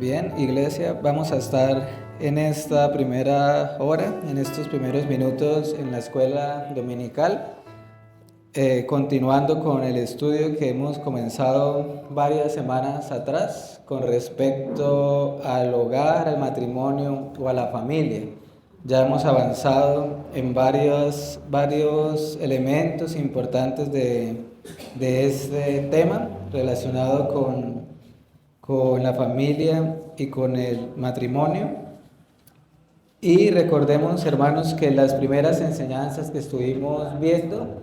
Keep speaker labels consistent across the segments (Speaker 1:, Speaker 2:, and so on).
Speaker 1: Bien, iglesia, vamos a estar en esta primera hora, en estos primeros minutos en la escuela dominical, continuando con el estudio que hemos comenzado varias semanas atrás con respecto al hogar, al matrimonio o a la familia. Ya hemos avanzado en varios elementos importantes de este tema relacionado con la familia y con el matrimonio. Y recordemos, hermanos, que las primeras enseñanzas que estuvimos viendo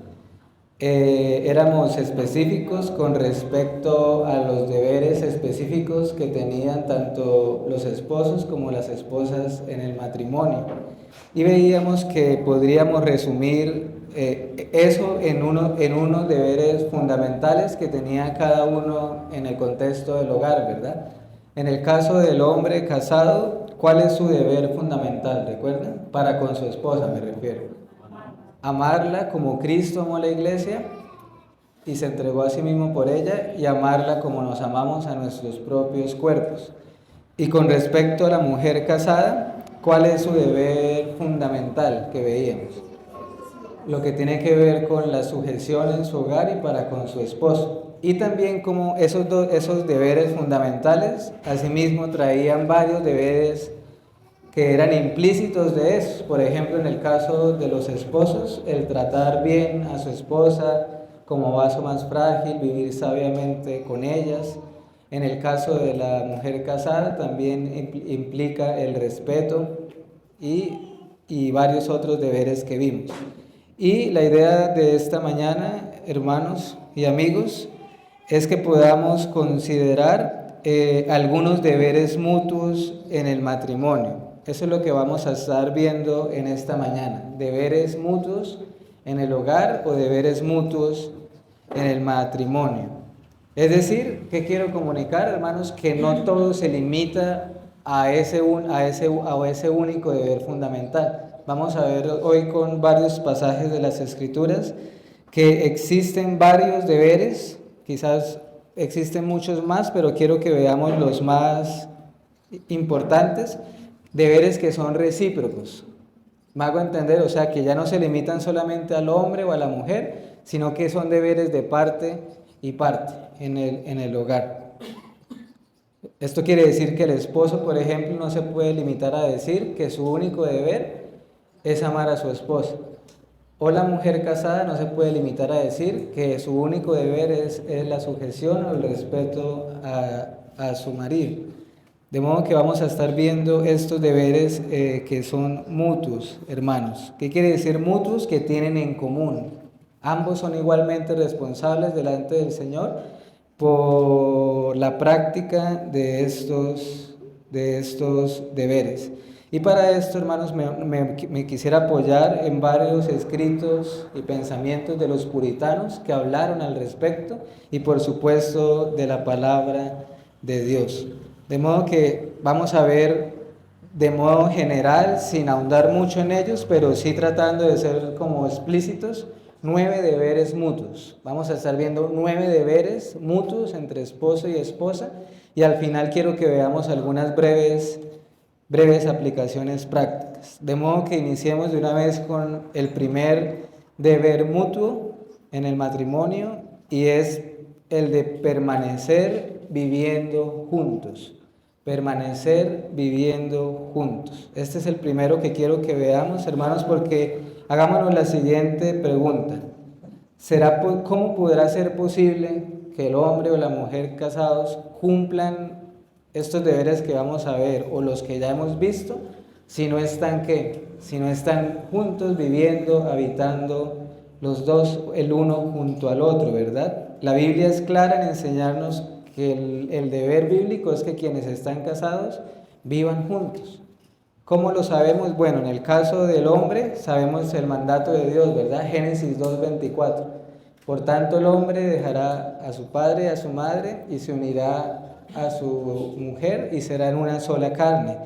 Speaker 1: éramos específicos con respecto a los deberes específicos que tenían tanto los esposos como las esposas en el matrimonio. Y veíamos que podríamos resumir eso en unos deberes fundamentales que tenía cada uno en el contexto del hogar, ¿verdad? En el caso del hombre casado, ¿cuál es su deber fundamental? ¿Recuerdan? Para con su esposa me refiero. Amarla como Cristo amó a la iglesia y se entregó a sí mismo por ella, y amarla como nos amamos a nuestros propios cuerpos. Y con respecto a la mujer casada, ¿cuál es su deber fundamental que veíamos? Lo que tiene que ver con la sujeción en su hogar y para con su esposo. Y también como esos deberes fundamentales, asimismo traían varios deberes que eran implícitos de eso. Por ejemplo, en el caso de los esposos, el tratar bien a su esposa como vaso más frágil, vivir sabiamente con ellas. En el caso de la mujer casada también implica el respeto y varios otros deberes que vimos. Y la idea de esta mañana, hermanos y amigos, es que podamos considerar algunos deberes mutuos en el matrimonio. Eso es lo que vamos a estar viendo en esta mañana. Deberes mutuos en el hogar o deberes mutuos en el matrimonio. Es decir, ¿qué quiero comunicar, hermanos? Que no todo se limita a ese único deber fundamental. Vamos a ver hoy con varios pasajes de las Escrituras que existen varios deberes, quizás existen muchos más, pero quiero que veamos los más importantes, deberes que son recíprocos. Me hago entender, o sea, que ya no se limitan solamente al hombre o a la mujer, sino que son deberes de parte y parte en el hogar. Esto quiere decir que el esposo, por ejemplo, no se puede limitar a decir que su único deber es amar a su esposa. O la mujer casada no se puede limitar a decir que su único deber es la sujeción o el respeto a su marido. De modo que vamos a estar viendo estos deberes que son mutuos, hermanos. ¿Qué quiere decir mutuos? Que tienen en común. Ambos son igualmente responsables delante del Señor por la práctica de estos deberes. Y para esto, hermanos, me quisiera apoyar en varios escritos y pensamientos de los puritanos que hablaron al respecto y, por supuesto, de la palabra de Dios. De modo que vamos a ver de modo general, sin ahondar mucho en ellos, pero sí tratando de ser como explícitos, 9 deberes mutuos. Vamos a estar viendo 9 deberes mutuos entre esposo y esposa, y al final quiero que veamos algunas breves aplicaciones prácticas. De modo que iniciemos de una vez con el primer deber mutuo en el matrimonio, y es el de permanecer viviendo juntos. Permanecer viviendo juntos. Este es el primero que quiero que veamos, hermanos, porque hagámonos la siguiente pregunta. ¿Cómo podrá ser posible que el hombre o la mujer casados cumplan estos deberes que vamos a ver o los que ya hemos visto si no están ¿qué? Si no están juntos viviendo, habitando los dos, el uno junto al otro, ¿verdad? La Biblia es clara en enseñarnos que el deber bíblico es que quienes están casados vivan juntos. ¿Cómo lo sabemos? Bueno, en el caso del hombre sabemos el mandato de Dios, ¿verdad? Génesis 2:24. Por tanto, el hombre dejará a su padre y a su madre y se unirá a su mujer y serán una sola carne.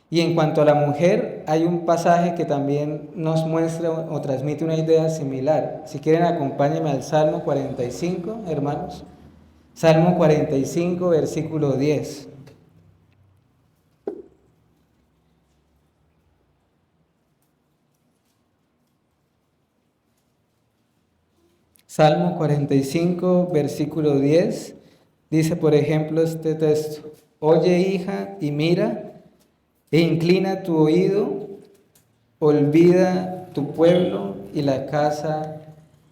Speaker 1: Y en cuanto a la mujer, hay un pasaje que también nos muestra o transmite una idea similar. Si quieren, acompáñenme al Salmo 45, hermanos. Salmo 45, versículo 10. Salmo 45, versículo 10, dice, por ejemplo, este texto: Oye, hija, y mira, e inclina tu oído, olvida tu pueblo y la casa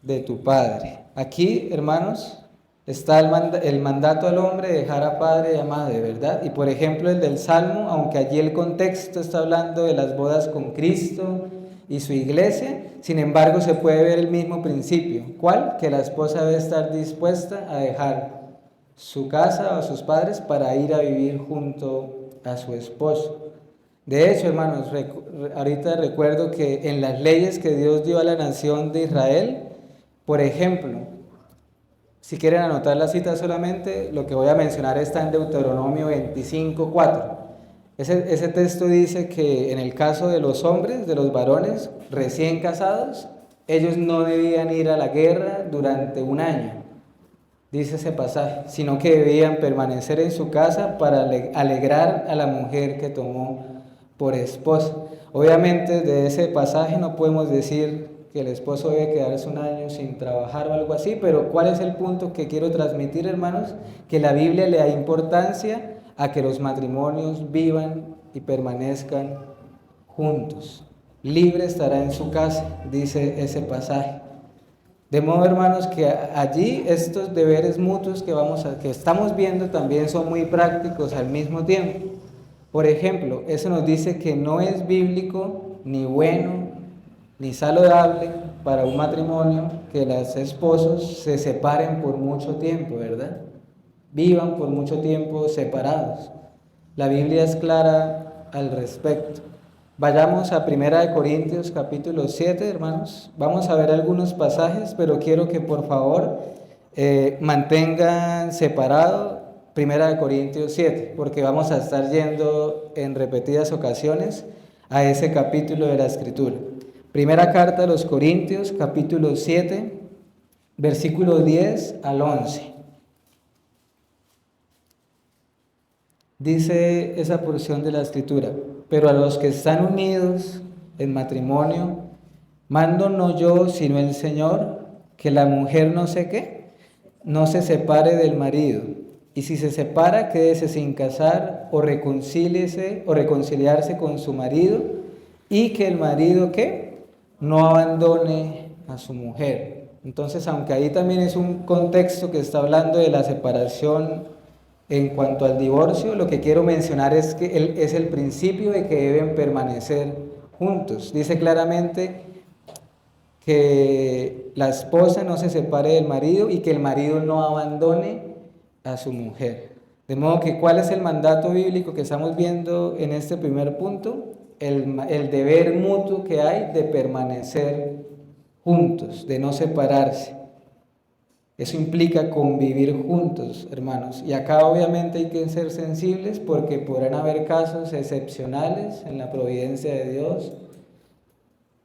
Speaker 1: de tu padre. Aquí, hermanos, está el mandato al hombre de dejar a padre y a madre, ¿verdad? Y por ejemplo el del Salmo, aunque allí el contexto está hablando de las bodas con Cristo y su iglesia, sin embargo se puede ver el mismo principio. ¿Cuál? Que la esposa debe estar dispuesta a dejar su casa o a sus padres para ir a vivir junto a su esposo. De hecho, hermanos, ahorita recuerdo que en las leyes que Dios dio a la nación de Israel, por ejemplo, si quieren anotar la cita solamente, lo que voy a mencionar está en Deuteronomio 25:4. Ese texto dice que en el caso de los hombres, de los varones recién casados, ellos no debían ir a la guerra durante un año, dice ese pasaje, sino que debían permanecer en su casa para alegrar a la mujer que tomó por esposa. Obviamente de ese pasaje no podemos decir que el esposo debe quedarse un año sin trabajar o algo así, pero ¿cuál es el punto que quiero transmitir, hermanos? Que la Biblia le da importancia a que los matrimonios vivan y permanezcan juntos. Libre estará en su casa, dice ese pasaje. De modo, hermanos, que allí estos deberes mutuos que estamos viendo también son muy prácticos al mismo tiempo. Por ejemplo, eso nos dice que no es bíblico, ni bueno, ni saludable para un matrimonio que los esposos se separen por mucho tiempo, ¿verdad? Vivan por mucho tiempo separados. La Biblia es clara al respecto. Vayamos a 1 Corintios capítulo 7, hermanos. Vamos a ver algunos pasajes, pero quiero que por favor mantengan separado 1 Corintios 7, porque vamos a estar yendo en repetidas ocasiones a ese capítulo de la Escritura. Primera carta a los Corintios, capítulo 7, versículo 10 al 11. Dice esa porción de la Escritura: pero a los que están unidos en matrimonio, mando no yo, sino el Señor, que la mujer no sé qué, no se separe del marido. Y si se separa, quédese sin casar o reconciliarse con su marido, y que el marido ¿qué? No abandone a su mujer. Entonces, aunque ahí también es un contexto que está hablando de la separación en cuanto al divorcio, lo que quiero mencionar es que es el principio de que deben permanecer juntos. Dice claramente que la esposa no se separe del marido y que el marido no abandone a su mujer. De modo que, ¿cuál es el mandato bíblico que estamos viendo en este primer punto? El deber mutuo que hay de permanecer juntos, de no separarse. Eso implica convivir juntos, hermanos. Y acá obviamente hay que ser sensibles porque podrán haber casos excepcionales en la providencia de Dios,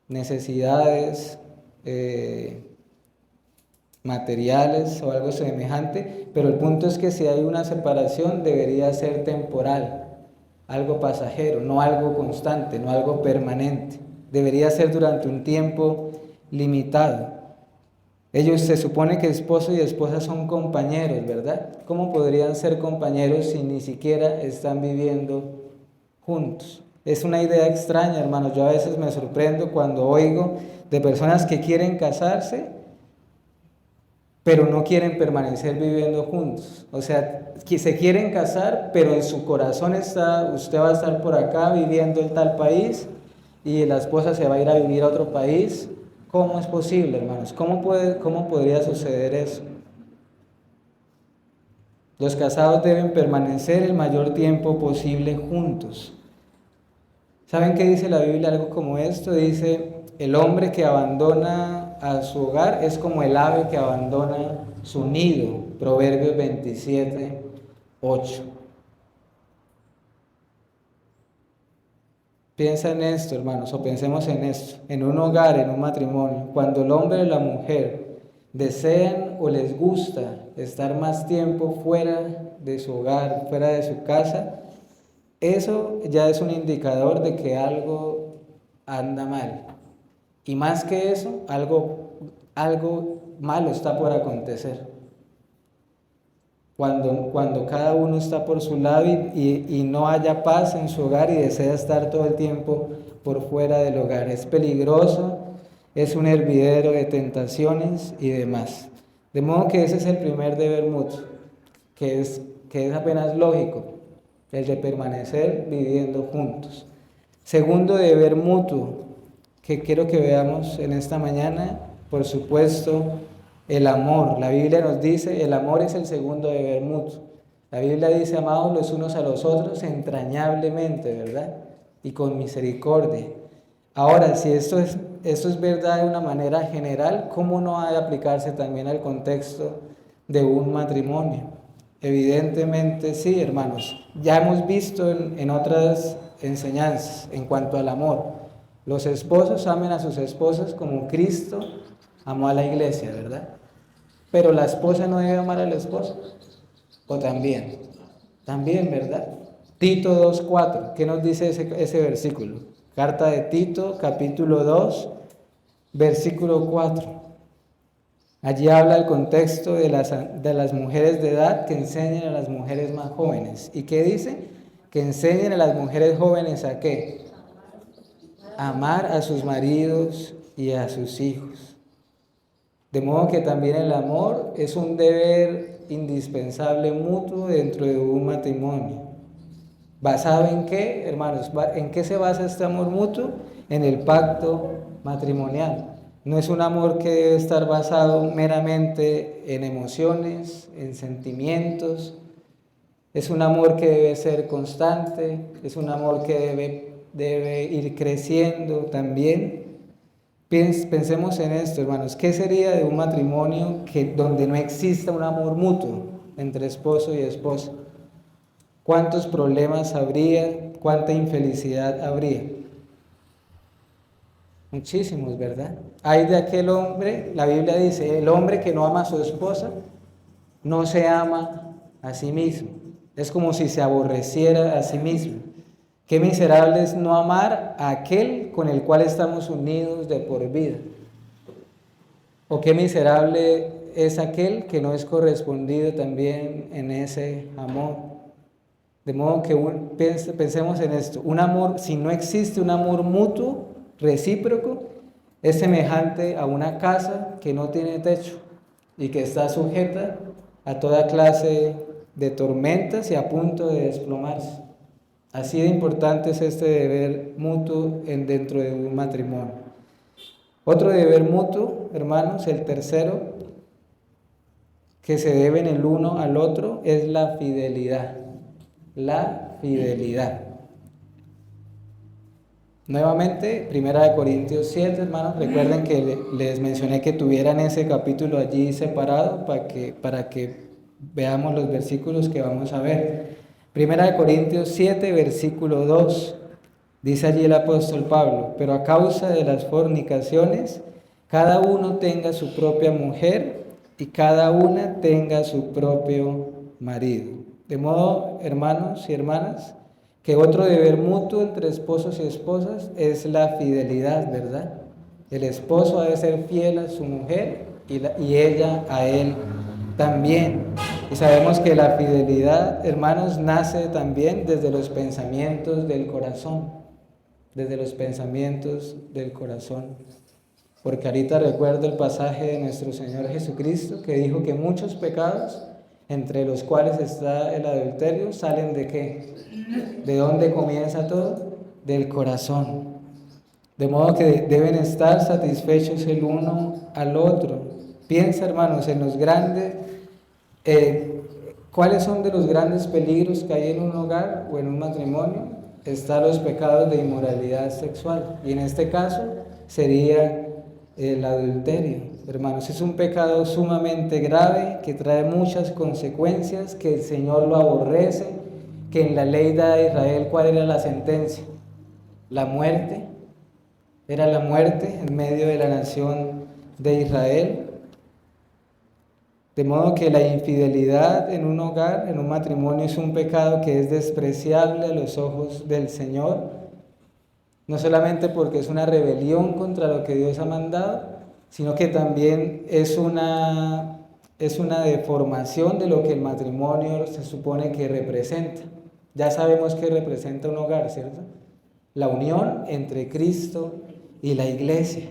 Speaker 1: necesidades materiales o algo semejante, pero el punto es que si hay una separación debería ser temporal, algo pasajero, no algo constante, no algo permanente. Debería ser durante un tiempo limitado. Ellos se supone que esposo y esposa son compañeros, ¿verdad? ¿Cómo podrían ser compañeros si ni siquiera están viviendo juntos? Es una idea extraña, hermanos. Yo a veces me sorprendo cuando oigo de personas que quieren casarse, pero no quieren permanecer viviendo juntos. O sea, que se quieren casar, pero en su corazón está, usted va a estar por acá viviendo en tal país y la esposa se va a ir a vivir a otro país. ¿Cómo es posible, hermanos? ¿Cómo podría suceder eso? Los casados deben permanecer el mayor tiempo posible juntos. ¿Saben qué dice la Biblia? Algo como esto. Dice, el hombre que abandona a su hogar es como el ave que abandona su nido. Proverbios 27:8. Piensa en esto, hermanos, o pensemos en esto, en un hogar, en un matrimonio, cuando el hombre y la mujer desean o les gusta estar más tiempo fuera de su hogar, fuera de su casa, eso ya es un indicador de que algo anda mal. Y más que eso, algo algo malo está por acontecer. Cuando cada uno está por su lado y no haya paz en su hogar y desea estar todo el tiempo por fuera del hogar. Es peligroso, es un hervidero de tentaciones y demás. De modo que ese es el primer deber mutuo, que es apenas lógico, el de permanecer viviendo juntos. Segundo deber mutuo, que quiero que veamos en esta mañana, por supuesto, el amor. La Biblia nos dice, el amor es el segundo deber mutuo. La Biblia dice, amados los unos a los otros entrañablemente, ¿verdad? Y con misericordia. Ahora, si esto es verdad de una manera general, ¿cómo no ha de aplicarse también al contexto de un matrimonio? Evidentemente sí, hermanos. Ya hemos visto en otras enseñanzas en cuanto al amor. Los esposos amen a sus esposas como Cristo amó a la iglesia, ¿verdad? Pero la esposa no debe amar al esposo. ¿O también? También, ¿verdad? Tito 2:4. ¿Qué nos dice ese versículo? Carta de Tito, capítulo 2, versículo 4. Allí habla el contexto de las mujeres de edad que enseñen a las mujeres más jóvenes. ¿Y qué dice? Que enseñen a las mujeres jóvenes ¿a qué? Amar a sus maridos y a sus hijos. De modo que también el amor es un deber indispensable mutuo dentro de un matrimonio. ¿Basado en qué, hermanos? ¿En qué se basa este amor mutuo? En el pacto matrimonial. No es un amor que debe estar basado meramente en emociones, en sentimientos. Es un amor que debe ser constante, es un amor que debe ir creciendo también. Pensemos en esto, hermanos. ¿Qué sería de un matrimonio donde no exista un amor mutuo entre esposo y esposa? ¿Cuántos problemas habría? ¿Cuánta infelicidad habría? Muchísimos, ¿verdad? Hay de aquel hombre, la Biblia dice, el hombre que no ama a su esposa no se ama a sí mismo. Es como si se aborreciera a sí mismo. Qué miserable es no amar a aquel con el cual estamos unidos de por vida. O qué miserable es aquel que no es correspondido también en ese amor. De modo que pensemos en esto. Un amor, si no existe un amor mutuo, recíproco, es semejante a una casa que no tiene techo y que está sujeta a toda clase de tormentas y a punto de desplomarse. Así de importante es este deber mutuo dentro de un matrimonio. Otro deber mutuo, hermanos, el tercero, que se deben el uno al otro, es la fidelidad. La fidelidad. Nuevamente, 1 Corintios 7, hermanos, recuerden que les mencioné que tuvieran ese capítulo allí separado para que veamos los versículos que vamos a ver. 1 Corintios 7, versículo 2, dice allí el apóstol Pablo, pero a causa de las fornicaciones, cada uno tenga su propia mujer y cada una tenga su propio marido. De modo, hermanos y hermanas, que otro deber mutuo entre esposos y esposas es la fidelidad, ¿verdad? El esposo ha de ser fiel a su mujer y ella a él también. Y sabemos que la fidelidad, hermanos, nace también desde los pensamientos del corazón. Desde los pensamientos del corazón. Porque ahorita recuerdo el pasaje de nuestro Señor Jesucristo que dijo que muchos pecados, entre los cuales está el adulterio, salen ¿de qué? ¿De dónde comienza todo? Del corazón. De modo que deben estar satisfechos el uno al otro. Piensa, hermanos, en los grandes... ¿Cuáles son de los grandes peligros que hay en un hogar o en un matrimonio? Están los pecados de inmoralidad sexual. Y en este caso sería el adulterio. Hermanos, es un pecado sumamente grave que trae muchas consecuencias, que el Señor lo aborrece, que en la ley de Israel, ¿cuál era la sentencia? La muerte. Era la muerte en medio de la nación de Israel. De modo que la infidelidad en un hogar, en un matrimonio, es un pecado que es despreciable a los ojos del Señor, no solamente porque es una rebelión contra lo que Dios ha mandado, sino que también es una deformación de lo que el matrimonio se supone que representa. Ya sabemos que representa un hogar, ¿cierto? La unión entre Cristo y la iglesia.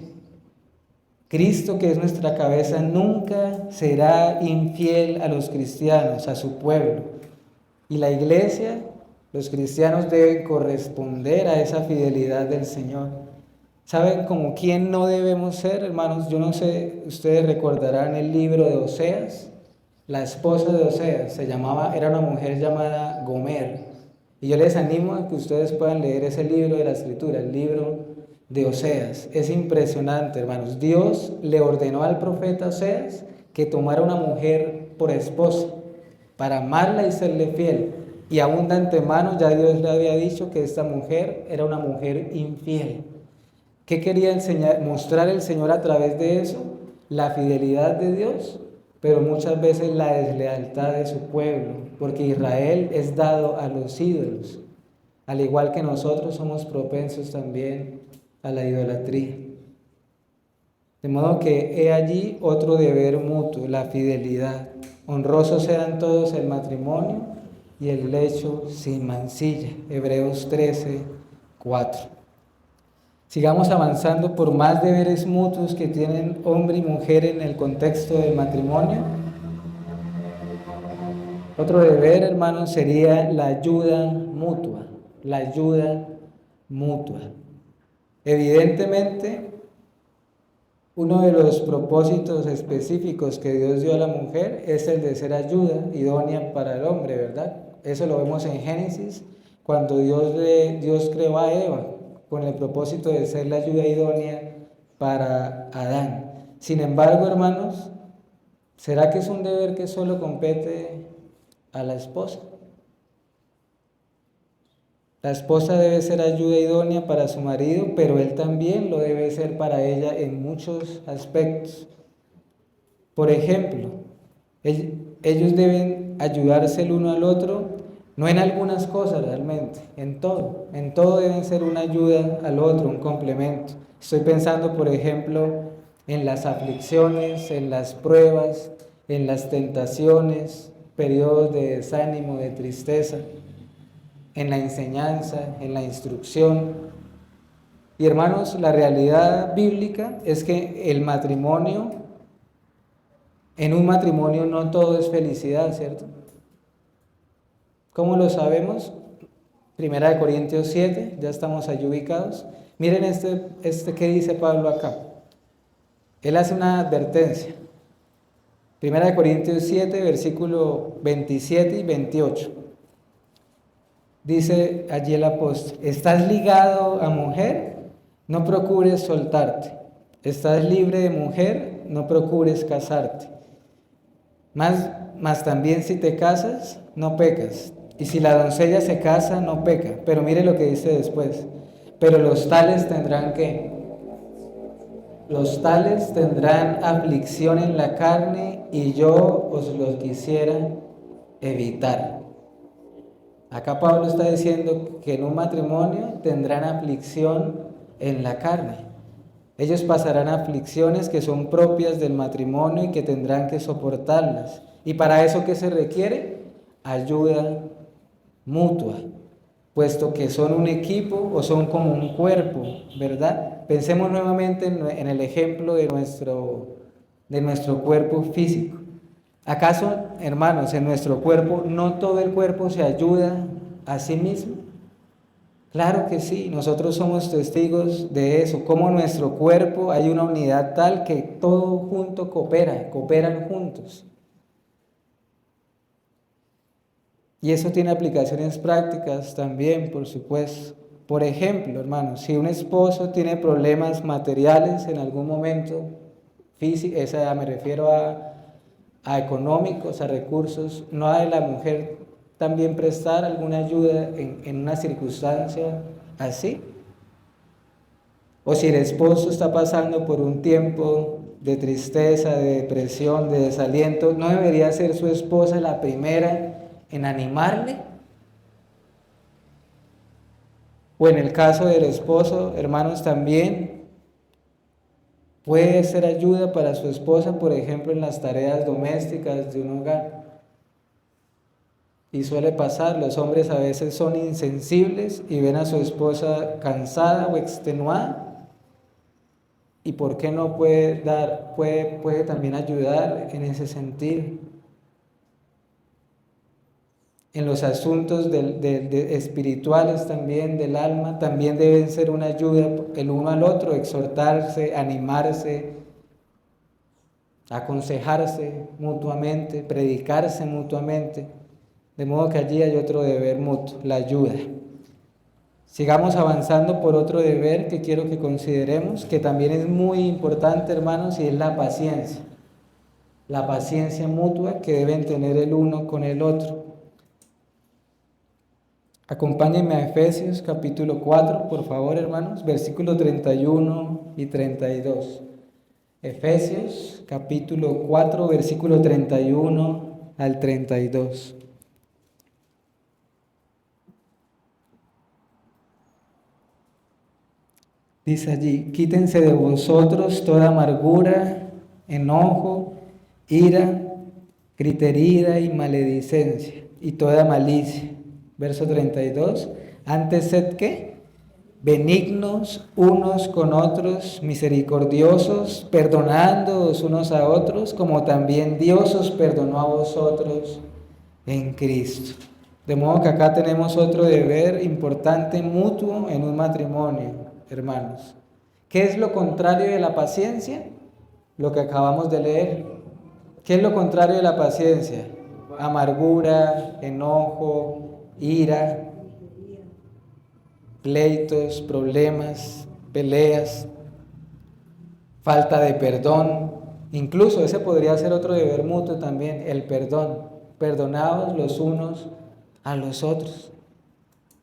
Speaker 1: Cristo, que es nuestra cabeza, nunca será infiel a los cristianos, a su pueblo. Y la iglesia, los cristianos deben corresponder a esa fidelidad del Señor. ¿Saben como quién no debemos ser, hermanos? Yo no sé, ustedes recordarán el libro de Oseas. La esposa de Oseas era una mujer llamada Gomer. Y yo les animo a que ustedes puedan leer ese libro de la Escritura, el libro de Oseas. Es impresionante, hermanos. Dios le ordenó al profeta Oseas que tomara una mujer por esposa para amarla y serle fiel. Y aún de antemano ya Dios le había dicho que esta mujer era una mujer infiel. ¿Qué quería mostrar el Señor a través de eso? La fidelidad de Dios, pero muchas veces la deslealtad de su pueblo, porque Israel es dado a los ídolos, al igual que nosotros somos propensos también a la idolatría. De modo que he allí otro deber mutuo, la fidelidad. Honrosos sean todos el matrimonio y el lecho sin mancilla. Hebreos 13, 4. Sigamos avanzando por más deberes mutuos que tienen hombre y mujer en el contexto del matrimonio. Otro deber, hermanos, sería la ayuda mutua. La ayuda mutua. Evidentemente, uno de los propósitos específicos que Dios dio a la mujer es el de ser ayuda idónea para el hombre, ¿verdad? Eso lo vemos en Génesis, cuando Dios creó a Eva con el propósito de ser la ayuda idónea para Adán. Sin embargo, hermanos, ¿será que es un deber que solo compete a la esposa? La esposa debe ser ayuda idónea para su marido, pero él también lo debe ser para ella en muchos aspectos. Por ejemplo, ellos deben ayudarse el uno al otro, no en algunas cosas realmente, en todo deben ser una ayuda al otro, un complemento. Estoy pensando, por ejemplo, en las aflicciones, en las pruebas, en las tentaciones, periodos de desánimo, de tristeza, en la enseñanza, en la instrucción. Y hermanos, la realidad bíblica es que en un matrimonio no todo es felicidad, ¿cierto? ¿Cómo lo sabemos? Primera de Corintios 7, ya estamos allí ubicados. Miren que dice Pablo acá. Él hace una advertencia. Primera de Corintios 7, versículo 27 y 28. Dice allí el apóstol: ¿estás ligado a mujer? No procures soltarte. ¿Estás libre de mujer? No procures casarte. Mas también si te casas, no pecas. Y si la doncella se casa, no peca. Pero mire lo que dice después. Pero los tales tendrán ¿qué? Los tales tendrán aflicción en la carne, y yo os lo quisiera evitar. Acá Pablo está diciendo que en un matrimonio tendrán aflicción en la carne. Ellos pasarán aflicciones que son propias del matrimonio y que tendrán que soportarlas. ¿Y para eso qué se requiere? Ayuda mutua, puesto que son un equipo o son como un cuerpo, ¿verdad? Pensemos nuevamente en el ejemplo de nuestro cuerpo físico. ¿Acaso, hermanos, en nuestro cuerpo no todo el cuerpo se ayuda a sí mismo? Claro que sí, nosotros somos testigos de eso, como nuestro cuerpo hay una unidad tal que todo junto cooperan juntos. Y eso tiene aplicaciones prácticas también, por supuesto. Por ejemplo, hermanos, si un esposo tiene problemas materiales en algún momento, me refiero a económicos, a recursos, ¿no ha de la mujer también prestar alguna ayuda en una circunstancia así? O si el esposo está pasando por un tiempo de tristeza, de depresión, de desaliento, ¿no debería ser su esposa la primera en animarle? O en el caso del esposo, hermanos, también, Puede ser ayuda para su esposa, por ejemplo, en las tareas domésticas de un hogar. Y suele pasar, los hombres a veces son insensibles y ven a su esposa cansada o extenuada. ¿Y por qué no puede dar, puede también ayudar en ese sentido? En los asuntos espirituales también, del alma, también deben ser una ayuda el uno al otro, exhortarse, animarse, aconsejarse mutuamente, predicarse mutuamente. De modo que allí hay otro deber mutuo, la ayuda. Sigamos avanzando por otro deber que quiero que consideremos, que también es muy importante, hermanos, y es la paciencia. La paciencia mutua que deben tener el uno con el otro. Acompáñenme a Efesios capítulo 4, por favor, hermanos, versículos 31 y 32. Efesios capítulo 4, versículo 31 al 32. Dice allí: quítense de vosotros toda amargura, enojo, ira, gritería y maledicencia, y toda malicia. Verso 32. Antes sed ¿qué? Benignos unos con otros, misericordiosos, perdonándoos unos a otros, como también Dios os perdonó a vosotros en Cristo. De modo que acá tenemos otro deber importante mutuo en un matrimonio, hermanos. ¿Qué es lo contrario de la paciencia? Lo que acabamos de leer. ¿Qué es lo contrario de la paciencia? Amargura, enojo, ira, pleitos, problemas, peleas, falta de perdón. Incluso ese podría ser otro deber mutuo también, el perdón. Perdonados los unos a los otros.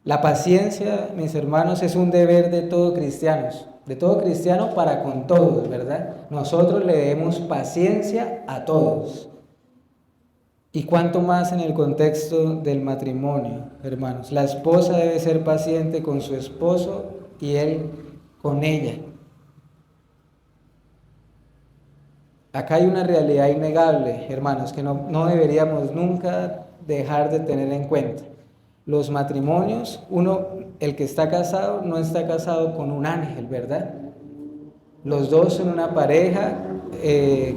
Speaker 1: La paciencia, mis hermanos, es un deber de todo cristiano para con todos, ¿verdad? Nosotros le debemos paciencia a todos. Y cuánto más en el contexto del matrimonio, hermanos. La esposa debe ser paciente con su esposo y él con ella. Acá hay una realidad innegable, hermanos, que no deberíamos nunca dejar de tener en cuenta. Los matrimonios, el que está casado, no está casado con un ángel, ¿verdad? Los dos son una pareja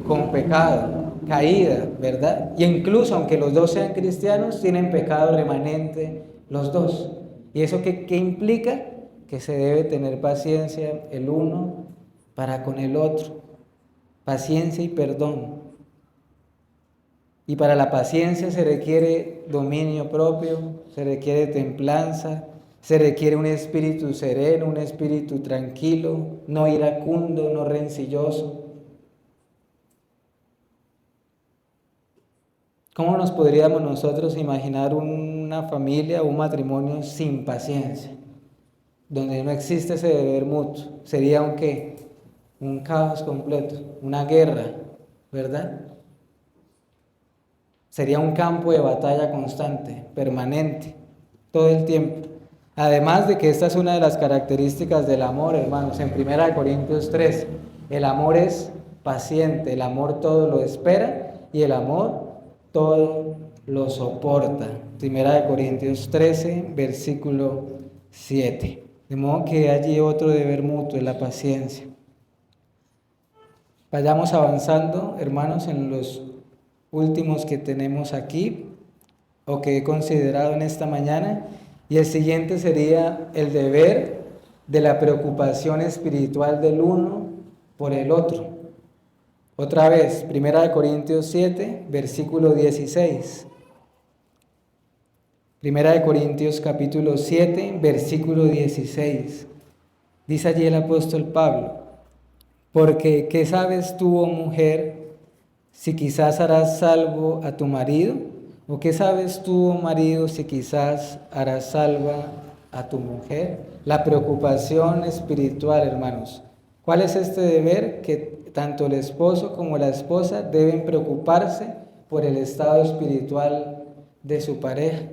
Speaker 1: con pecado, caída, ¿verdad? Y incluso aunque los dos sean cristianos, tienen pecado remanente los dos. ¿Y eso qué implica? Que se debe tener paciencia el uno para con el otro. Paciencia y perdón. Y para la paciencia se requiere dominio propio, se requiere templanza, se requiere un espíritu sereno, un espíritu tranquilo, no iracundo, no rencilloso. ¿Cómo nos podríamos nosotros imaginar una familia o un matrimonio sin paciencia? Donde no existe ese deber mutuo. Sería un ¿qué? Un caos completo, una guerra, ¿verdad? Sería un campo de batalla constante, permanente, todo el tiempo. Además de que esta es una de las características del amor, hermanos. En 1 Corintios 3, el amor es paciente, el amor todo lo espera y el amor todo lo soporta. 1 Corintios 13, versículo 7. De modo que allí otro deber mutuo, la paciencia. Vayamos avanzando, hermanos, en los últimos que tenemos aquí o que he considerado en esta mañana, y el siguiente sería el deber de la preocupación espiritual del uno por el otro. Otra vez, 1 Corintios 7, versículo 16. 1 Corintios capítulo 7, versículo 16. Dice allí el apóstol Pablo: porque, ¿qué sabes tú, oh mujer, si quizás harás salvo a tu marido? ¿O qué sabes tú, oh marido, si quizás harás salva a tu mujer? La preocupación espiritual, hermanos. ¿Cuál es este deber? Que tanto el esposo como la esposa deben preocuparse por el estado espiritual de su pareja.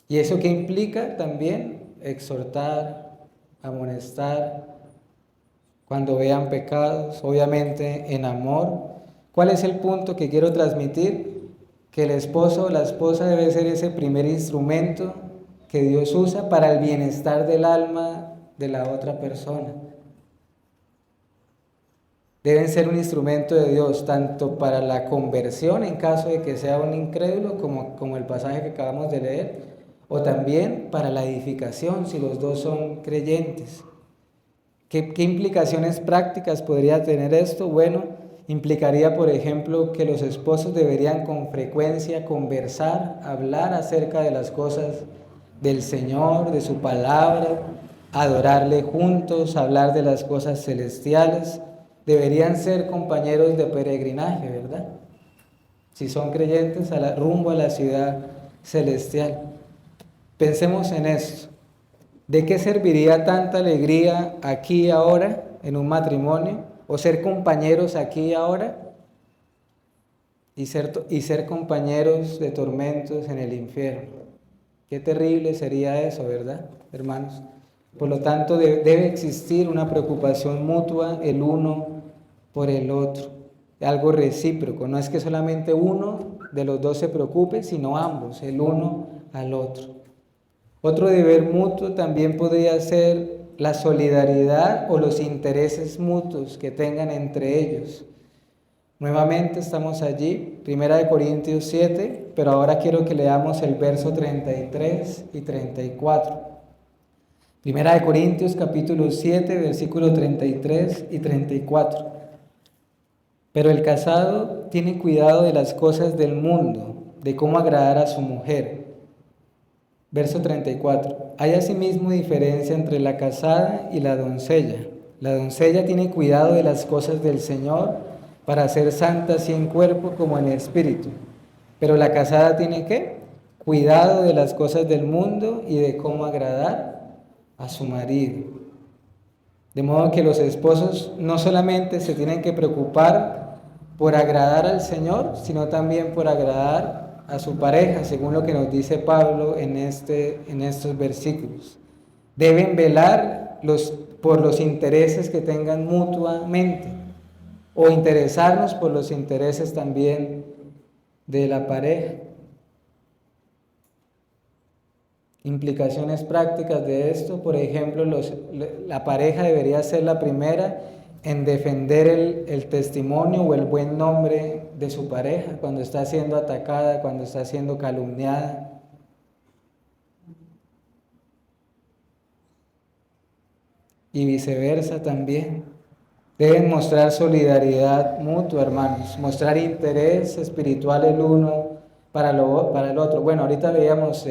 Speaker 1: ¿Y eso qué implica? También exhortar, amonestar, cuando vean pecados, obviamente en amor. ¿Cuál es el punto que quiero transmitir? Que el esposo o la esposa debe ser ese primer instrumento que Dios usa para el bienestar del alma de la otra persona. Deben ser un instrumento de Dios tanto para la conversión en caso de que sea un incrédulo, como el pasaje que acabamos de leer, o también para la edificación si los dos son creyentes. ¿Qué implicaciones prácticas podría tener esto? Bueno, implicaría, por ejemplo, que los esposos deberían con frecuencia conversar, hablar acerca de las cosas del Señor, de su palabra, adorarle juntos, hablar de las cosas celestiales. Deberían ser compañeros de peregrinaje, ¿verdad? Si son creyentes, rumbo a la ciudad celestial. Pensemos en esto. ¿De qué serviría tanta alegría aquí y ahora en un matrimonio? ¿O ser compañeros aquí y ahora? Y ser compañeros de tormentos en el infierno. Qué terrible sería eso, ¿verdad, hermanos? Por lo tanto, debe existir una preocupación mutua el uno por el otro. Algo recíproco. No es que solamente uno de los dos se preocupe, sino ambos, el uno al otro. Otro deber mutuo también podría ser la solidaridad o los intereses mutuos que tengan entre ellos. Nuevamente estamos allí, 1 Corintios 7, pero ahora quiero que leamos el verso 33 y 34. 1 Corintios capítulo 7, versículo 33 y 34. Pero el casado tiene cuidado de las cosas del mundo, de cómo agradar a su mujer. Verso 34. Hay asimismo diferencia entre la casada y la doncella. La doncella tiene cuidado de las cosas del Señor para ser santa así en cuerpo como en espíritu. Pero la casada tiene ¿qué? Cuidado de las cosas del mundo y de cómo agradar a su marido. De modo que los esposos no solamente se tienen que preocupar por agradar al Señor, sino también por agradar a su pareja, según lo que nos dice Pablo en estos versículos. Deben velar por los intereses que tengan mutuamente, o interesarnos por los intereses también de la pareja. Implicaciones prácticas de esto, por ejemplo, la pareja debería ser la primera en defender el testimonio o el buen nombre de su pareja cuando está siendo atacada, cuando está siendo calumniada. Y viceversa también. Deben mostrar solidaridad mutua, hermanos, mostrar interés espiritual el uno para el otro. Bueno, ahorita veíamos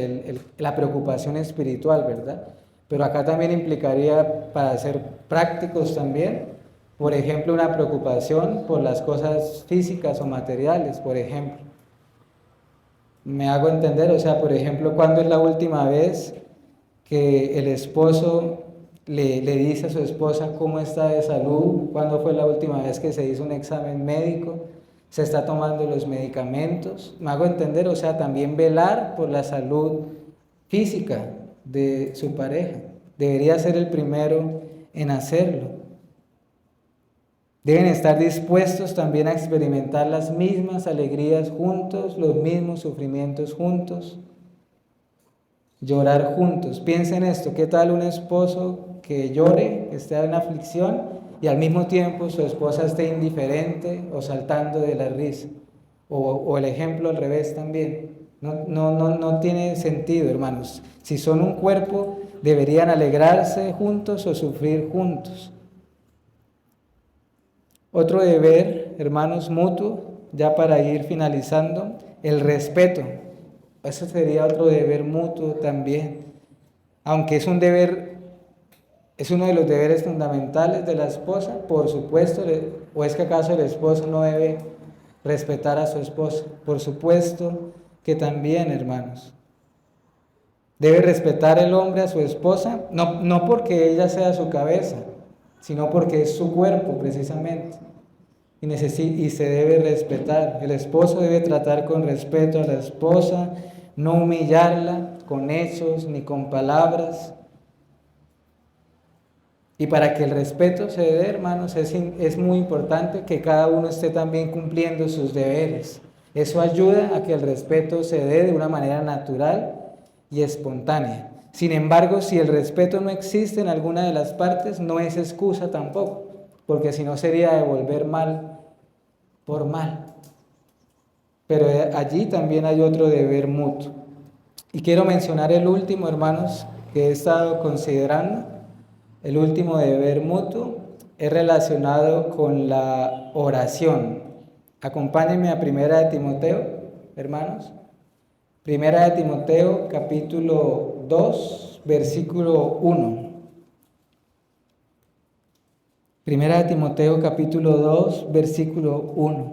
Speaker 1: la preocupación espiritual, ¿verdad? Pero acá también implicaría, para ser prácticos también, por ejemplo, una preocupación por las cosas físicas o materiales, por ejemplo. Me hago entender, o sea, por ejemplo, ¿cuándo es la última vez que el esposo le dice a su esposa cómo está de salud? ¿Cuándo fue la última vez que se hizo un examen médico? ¿Se está tomando los medicamentos? Me hago entender, o sea, también velar por la salud física de su pareja. Debería ser el primero en hacerlo. Deben estar dispuestos también a experimentar las mismas alegrías juntos, los mismos sufrimientos juntos, llorar juntos. Piensen esto, ¿qué tal un esposo que llore, que esté en aflicción y al mismo tiempo su esposa esté indiferente o saltando de la risa? O el ejemplo al revés también. No tiene sentido, hermanos. Si son un cuerpo, deberían alegrarse juntos o sufrir juntos. Otro deber, hermanos, mutuo, ya para ir finalizando, el respeto. Ese sería otro deber mutuo también. Aunque es un deber, es uno de los deberes fundamentales de la esposa, por supuesto, ¿o es que acaso el esposo no debe respetar a su esposa? Por supuesto que también, hermanos. Debe respetar el hombre a su esposa, no porque ella sea su cabeza, sino porque es su cuerpo precisamente. Y se debe respetar. El esposo debe tratar con respeto a la esposa, no humillarla con hechos ni con palabras. Y para que el respeto se dé, hermanos, es muy importante que cada uno esté también cumpliendo sus deberes. Eso ayuda a que el respeto se dé de una manera natural y espontánea. Sin embargo, si el respeto no existe en alguna de las partes, no es excusa tampoco, porque si no sería devolver mal por mal. Pero allí también hay otro deber mutuo. Y quiero mencionar el último, hermanos, que he estado considerando. El último deber mutuo es relacionado con la oración. Acompáñenme a Primera de Timoteo, hermanos. Primera de Timoteo, capítulo 2, versículo 1. Primera de Timoteo, capítulo 2, versículo 1.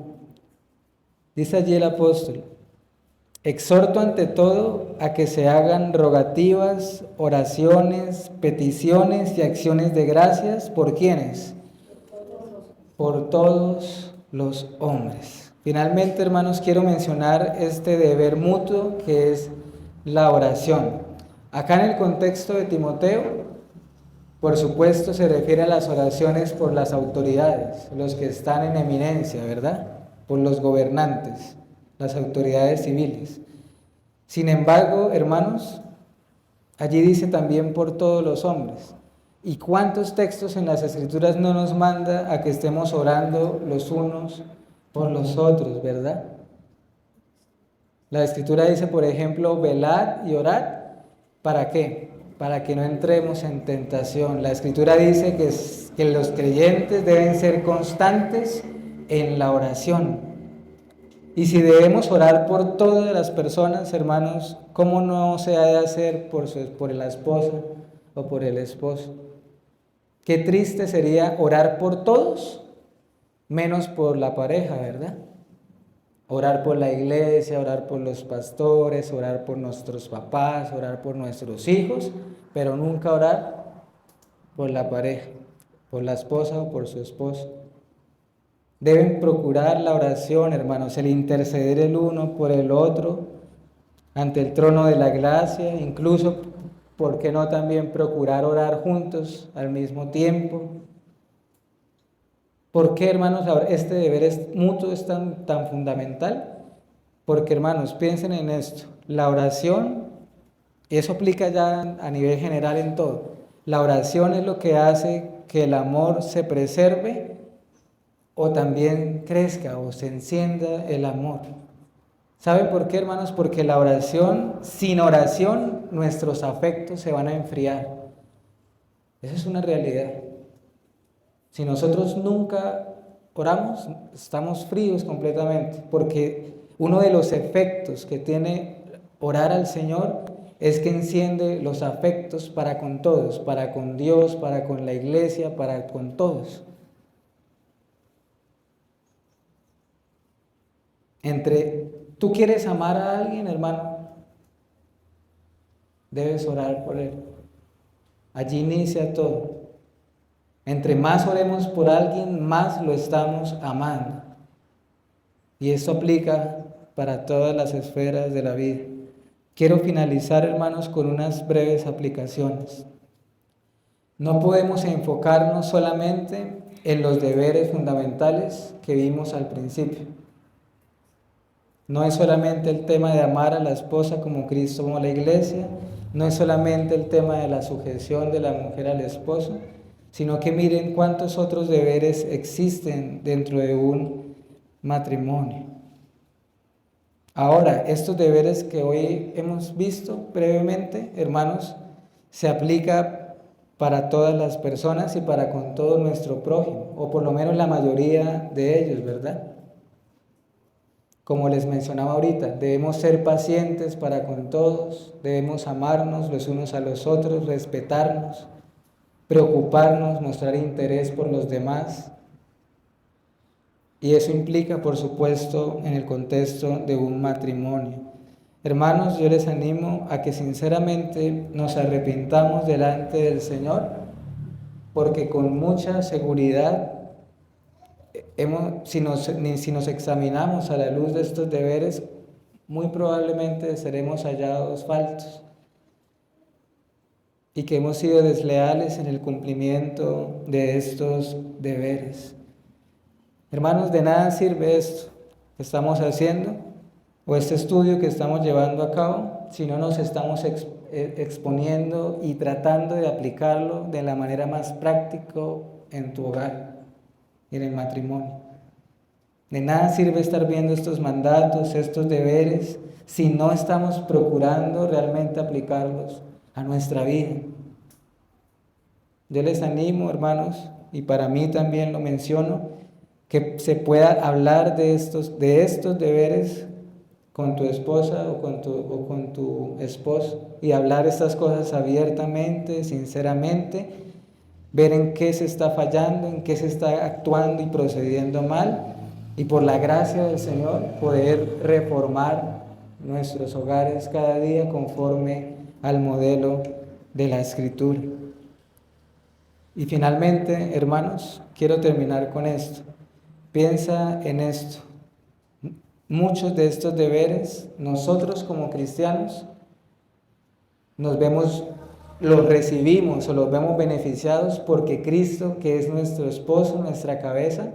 Speaker 1: Dice allí el apóstol: exhorto ante todo a que se hagan rogativas, oraciones, peticiones y acciones de gracias. ¿Por quiénes? Por todos los hombres. Finalmente, hermanos, quiero mencionar este deber mutuo que es la oración. Acá en el contexto de Timoteo, por supuesto, se refiere a las oraciones por las autoridades, los que están en eminencia, ¿verdad? Por los gobernantes, las autoridades civiles. Sin embargo, hermanos, allí dice también por todos los hombres. ¿Y cuántos textos en las Escrituras no nos manda a que estemos orando los unos por los otros, verdad? La Escritura dice, por ejemplo, velad y orad. ¿Para qué? Para que no entremos en tentación. La Escritura dice que los creyentes deben ser constantes en la oración. Y si debemos orar por todas las personas, hermanos, ¿cómo no se ha de hacer por la esposa o por el esposo? Qué triste sería orar por todos, menos por la pareja, ¿verdad? Orar por la iglesia, orar por los pastores, orar por nuestros papás, orar por nuestros hijos, pero nunca orar por la pareja, por la esposa o por su esposo. Deben procurar la oración, hermanos, el interceder el uno por el otro ante el trono de la gracia, incluso, ¿por qué no también procurar orar juntos al mismo tiempo? ¿Por qué, hermanos, este deber mutuo es tan fundamental? Porque, hermanos, piensen en esto. La oración, y eso aplica ya a nivel general en todo, la oración es lo que hace que el amor se preserve o también crezca o se encienda el amor. ¿Saben por qué, hermanos? Porque la oración, sin oración, nuestros afectos se van a enfriar. Esa es una realidad. Si nosotros nunca oramos, estamos fríos completamente, porque uno de los efectos que tiene orar al Señor es que enciende los afectos para con todos, para con Dios, para con la iglesia, para con todos. Tú quieres amar a alguien, hermano, debes orar por él. Allí inicia todo. Entre más oremos por alguien, más lo estamos amando. Y esto aplica para todas las esferas de la vida. Quiero finalizar, hermanos, con unas breves aplicaciones. No podemos enfocarnos solamente en los deberes fundamentales que vimos al principio. No es solamente el tema de amar a la esposa como Cristo amó a la iglesia, no es solamente el tema de la sujeción de la mujer al esposo, sino que miren cuántos otros deberes existen dentro de un matrimonio. Ahora, estos deberes que hoy hemos visto brevemente, hermanos, se aplica para todas las personas y para con todo nuestro prójimo, o por lo menos la mayoría de ellos, ¿verdad? Como les mencionaba ahorita, debemos ser pacientes para con todos, debemos amarnos los unos a los otros, respetarnos, preocuparnos, mostrar interés por los demás. Y eso implica, por supuesto, en el contexto de un matrimonio. Hermanos, yo les animo a que sinceramente nos arrepintamos delante del Señor, porque con mucha seguridad, si nos examinamos a la luz de estos deberes, muy probablemente seremos hallados faltos. y que hemos sido desleales en el cumplimiento de estos deberes. Hermanos, de nada sirve esto que estamos haciendo o este estudio que estamos llevando a cabo si no nos estamos exponiendo y tratando de aplicarlo de la manera más práctica en tu hogar y en el matrimonio. De nada sirve estar viendo estos mandatos, estos deberes, si no estamos procurando realmente aplicarlos a nuestra vida. Yo les animo, hermanos, y para mí también lo menciono, que se pueda hablar de estos deberes con tu esposa o con tu esposo y hablar estas cosas abiertamente, sinceramente, ver en qué se está fallando, en qué se está actuando y procediendo mal, y por la gracia del Señor poder reformar nuestros hogares cada día conforme al modelo de la Escritura. Y finalmente, hermanos, quiero terminar con esto. Piensa en esto. Muchos de estos deberes, nosotros como cristianos, los recibimos o los vemos beneficiados porque Cristo, que es nuestro esposo, nuestra cabeza,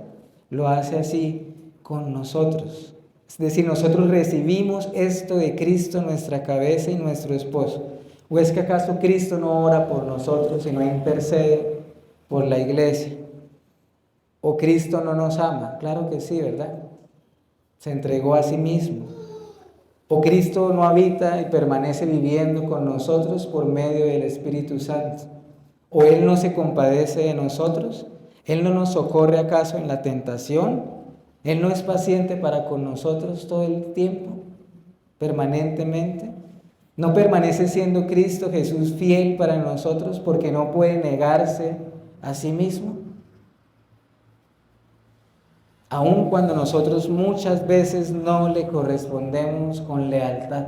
Speaker 1: lo hace así con nosotros. Es decir, nosotros recibimos esto de Cristo, nuestra cabeza y nuestro esposo. ¿O es que acaso Cristo no ora por nosotros, sino intercede por la iglesia? ¿O Cristo no nos ama? Claro que sí, ¿verdad? Se entregó a sí mismo. ¿O Cristo no habita y permanece viviendo con nosotros por medio del Espíritu Santo? ¿O Él no se compadece de nosotros? ¿Él no nos socorre acaso en la tentación? ¿Él no es paciente para con nosotros todo el tiempo, permanentemente? ¿No permanece siendo Cristo Jesús fiel para nosotros porque no puede negarse a sí mismo? Aun cuando nosotros muchas veces no le correspondemos con lealtad,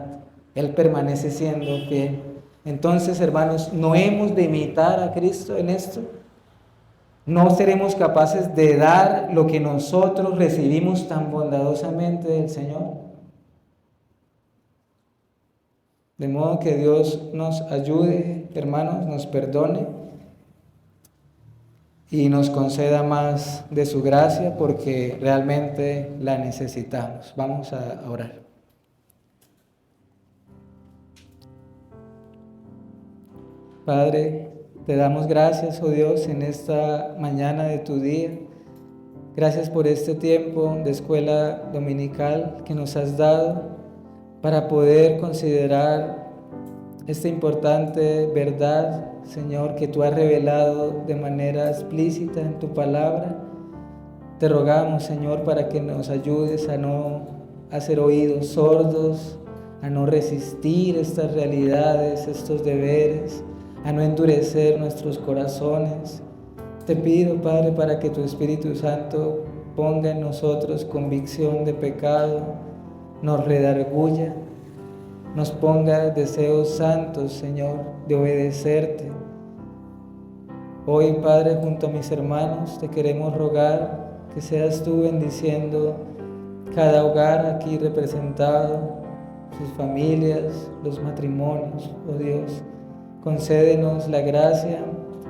Speaker 1: Él permanece siendo fiel. Entonces, hermanos, ¿no hemos de imitar a Cristo en esto? ¿No seremos capaces de dar lo que nosotros recibimos tan bondadosamente del Señor? De modo que Dios nos ayude, hermanos, nos perdone y nos conceda más de su gracia porque realmente la necesitamos. Vamos a orar. Padre, te damos gracias, oh Dios, en esta mañana de tu día. Gracias por este tiempo de escuela dominical que nos has dado para poder considerar esta importante verdad, Señor, que tú has revelado de manera explícita en tu palabra. Te rogamos, Señor, para que nos ayudes a no hacer oídos sordos, a no resistir estas realidades, estos deberes, a no endurecer nuestros corazones. Te pido, Padre, para que tu Espíritu Santo ponga en nosotros convicción de pecado, nos redarguya, nos ponga deseos santos, Señor, de obedecerte. Hoy, Padre, junto a mis hermanos, te queremos rogar que seas tú bendiciendo cada hogar aquí representado, sus familias, los matrimonios, oh Dios. Concédenos la gracia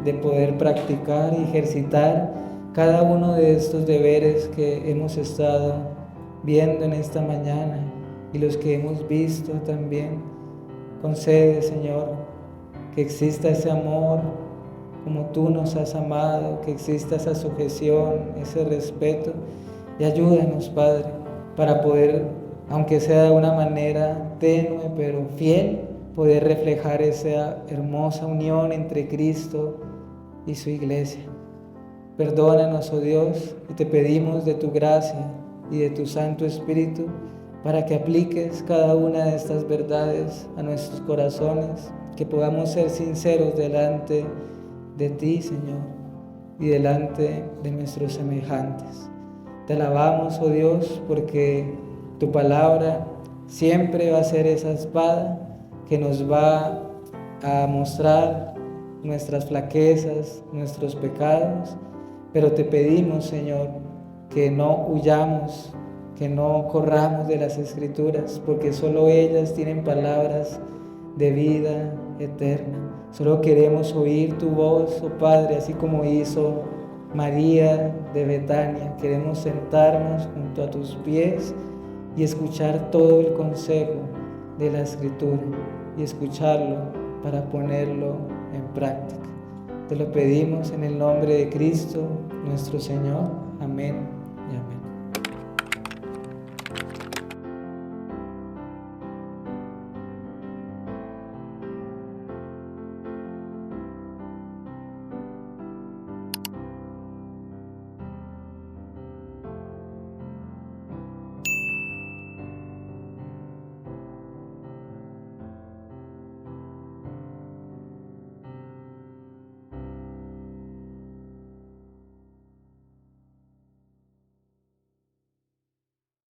Speaker 1: de poder practicar y ejercitar cada uno de estos deberes que hemos estado viendo en esta mañana y los que hemos visto también. Concede, Señor, que exista ese amor como tú nos has amado, que exista esa sujeción, ese respeto, y ayúdanos, Padre, para poder, aunque sea de una manera tenue pero fiel, poder reflejar esa hermosa unión entre Cristo y su iglesia. Perdónanos, oh Dios, y te pedimos de tu gracia y de tu Santo Espíritu para que apliques cada una de estas verdades a nuestros corazones, que podamos ser sinceros delante de ti, Señor, y delante de nuestros semejantes. Te alabamos, oh Dios, porque tu palabra siempre va a ser esa espada que nos va a mostrar nuestras flaquezas, nuestros pecados, pero te pedimos, Señor, que no huyamos, que no corramos de las Escrituras, porque solo ellas tienen palabras de vida eterna. Solo queremos oír tu voz, oh Padre, así como hizo María de Betania. Queremos sentarnos junto a tus pies y escuchar todo el consejo de la Escritura y escucharlo para ponerlo en práctica. Te lo pedimos en el nombre de Cristo, nuestro Señor. Amén.